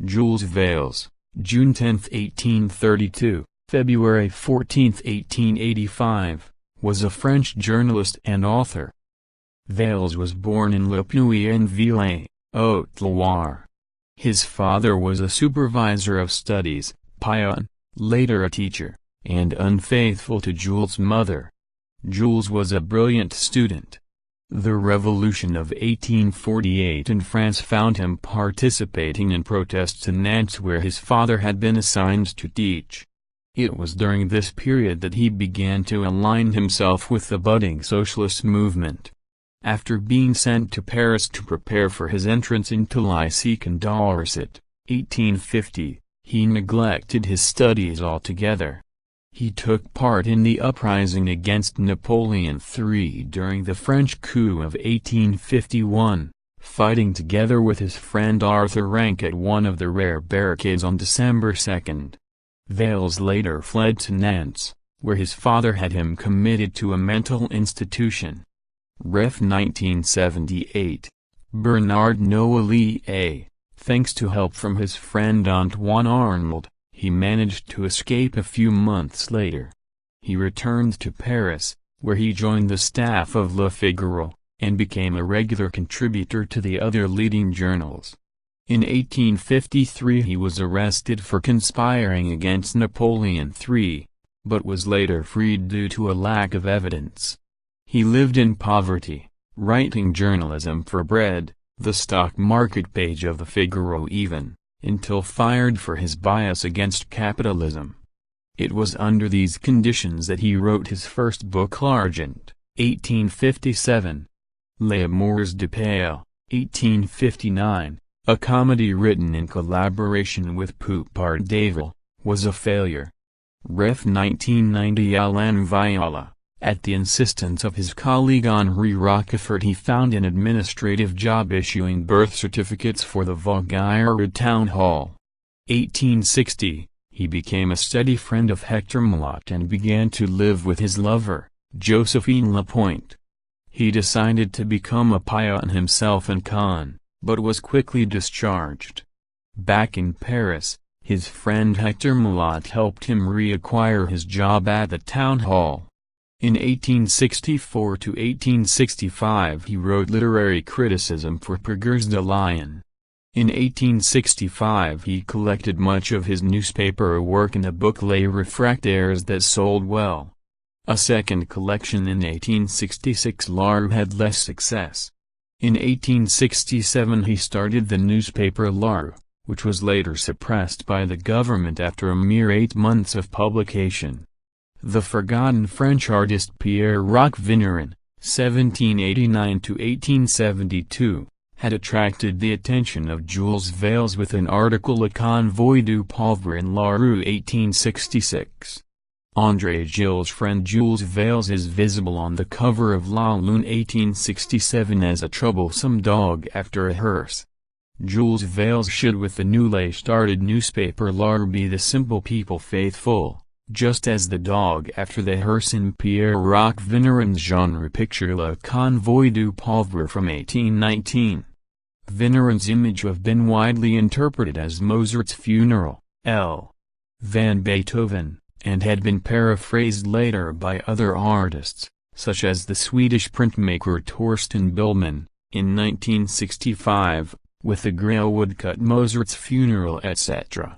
Jules Vallès, June 10, 1832, February 14, 1885, was a French journalist and author. Vallès was born in Le Puy-en-Velay, Haute-Loire. His father was a supervisor of studies, pion, later a teacher, and unfaithful to Jules' mother. Jules was a brilliant student. The Revolution of 1848 in France found him participating in protests in Nantes where his father had been assigned to teach. It was during this period that he began to align himself with the budding socialist movement. After being sent to Paris to prepare for his entrance into Lycée Condorcet, 1850, he neglected his studies altogether. He took part in the uprising against Napoleon III during the French coup of 1851, fighting together with his friend Arthur Rank at one of the rare barricades on December 2. Vallès later fled to Nantes, where his father had him committed to a mental institution. Ref 1978. Bernard Noël. Thanks to help from his friend Antoine Arnauld, he managed to escape a few months later. He returned to Paris, where he joined the staff of Le Figaro, and became a regular contributor to the other leading journals. In 1853 he was arrested for conspiring against Napoleon III, but was later freed due to a lack of evidence. He lived in poverty, writing journalism for bread, the stock market page of the Figaro even, until fired for his bias against capitalism. It was under these conditions that he wrote his first book L'Argent, 1857. Les Amours de Pale, 1859, a comedy written in collaboration with Poupart Davil, was a failure. Ref 1990. Alain Viola. At the insistence of his colleague Henri Rochefort, he found an administrative job issuing birth certificates for the Vaugirard Town Hall. 1860, he became a steady friend of Hector Malot and began to live with his lover, Josephine Lapointe. He decided to become a pion himself in Caen, but was quickly discharged. Back in Paris, his friend Hector Malot helped him reacquire his job at the town hall. In 1864 to 1865 he wrote literary criticism for Pagers de Lyon. In 1865 he collected much of his newspaper work in a book Les Réfractaires that sold well. A second collection in 1866 L'Art had less success. In 1867 he started the newspaper L'Art, which was later suppressed by the government after a mere 8 months of publication. The forgotten French artist Pierre Roquevinarin, 1789–1872, had attracted the attention of Jules Vallès with an article Le Convoi du Pauvre in La Rue 1866. André Gilles' friend Jules Vallès is visible on the cover of La Lune 1867 as a troublesome dog after a hearse. Jules Vallès should with the newly started newspaper L'Art be the simple people faithful, just as the dog after the hearse in Pierre Roquevinarin's genre picture Le Convoi du Pauvre from 1819. Vinarin's image have been widely interpreted as Mozart's funeral, L. Van Beethoven, and had been paraphrased later by other artists, such as the Swedish printmaker Torsten Billman, in 1965, with the Grail woodcut Mozart's funeral etc.